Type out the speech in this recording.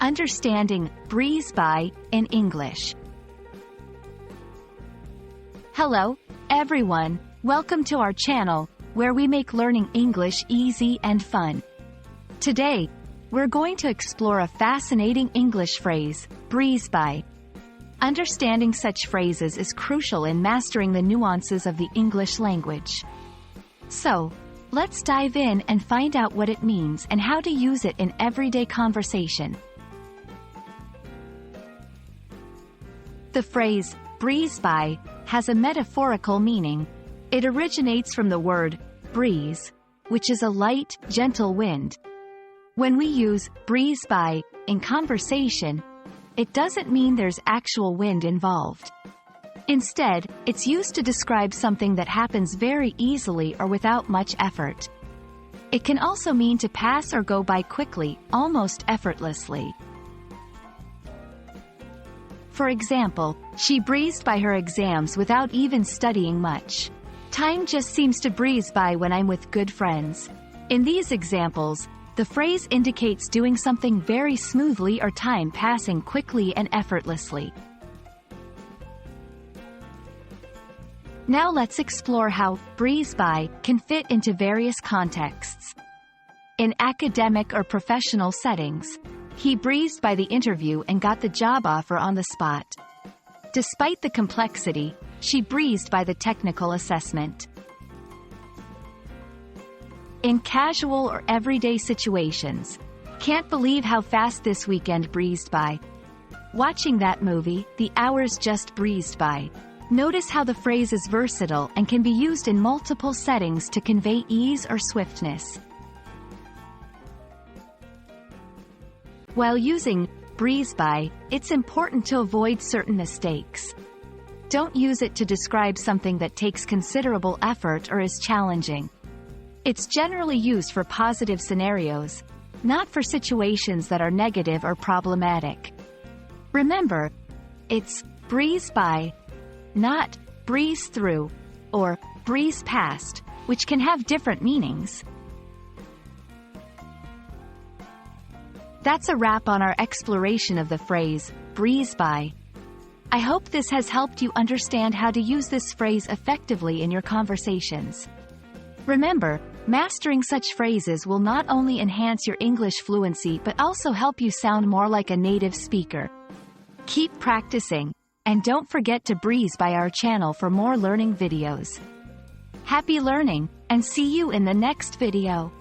Understanding breeze by in English. Hello, everyone. Welcome to our channel, where we make learning English easy and fun. Today, we're going to explore a fascinating English phrase, breeze by. Understanding such phrases is crucial in mastering the nuances of the English language. So, let's dive in and find out what it means and how to use it in everyday conversation. The phrase, breeze by, has a metaphorical meaning. It originates from the word, breeze, which is a light, gentle wind. When we use breeze by in conversation, it doesn't mean there's actual wind involved. Instead, it's used to describe something that happens very easily or without much effort. It can also mean to pass or go by quickly, almost effortlessly. For example, she breezed by her exams without even studying much. Time just seems to breeze by when I'm with good friends. In these examples, the phrase indicates doing something very smoothly or time passing quickly and effortlessly. Now let's explore how breeze by can fit into various contexts. In academic or professional settings, he breezed by the interview and got the job offer on the spot. Despite the complexity, she breezed by the technical assessment. In casual or everyday situations, can't believe how fast this weekend breezed by. Watching that movie, the hours just breezed by. Notice how the phrase is versatile and can be used in multiple settings to convey ease or swiftness. While using breeze by, it's important to avoid certain mistakes. Don't use it to describe something that takes considerable effort or is challenging. It's generally used for positive scenarios, not for situations that are negative or problematic. Remember, it's breeze by, not breeze through, or breeze past, which can have different meanings. That's a wrap on our exploration of the phrase, breeze by. I hope this has helped you understand how to use this phrase effectively in your conversations. Remember, mastering such phrases will not only enhance your English fluency but also help you sound more like a native speaker. Keep practicing, and don't forget to breeze by our channel for more learning videos. Happy learning, and see you in the next video.